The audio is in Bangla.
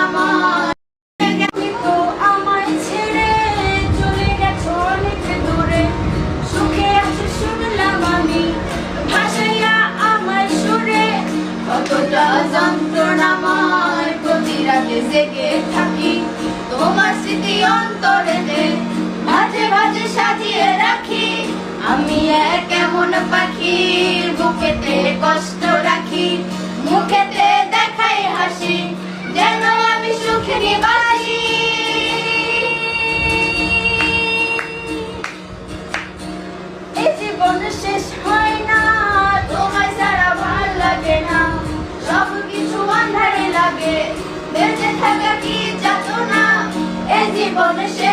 আমার তো আমায় ছেড়ে চলে গেছো অনেক দূরে, সুখে আছো শুনলাম আমি, ভাসাইয়া আমায় সুরে। কতটা যন্ত্রণাময় প্রতি রাতে জেগে থাকি, তোমার স্মৃতি অন্তরেতে ভাজে ভাজে সাজিয়ে রাখি। আমি এক এমন পাখির বুকেতে কষ্ট রাখি, মুখেতে দেখাই হাসি, যেন আমি সুখে নিবাসি। এই জীবন শেষ হয় না, তোমায় ছাড়া ভাল লাগে না, সব কিছু আন্ধারে লাগে, বেঁচে থাকা কি যাতনা। এই জীবন শেষ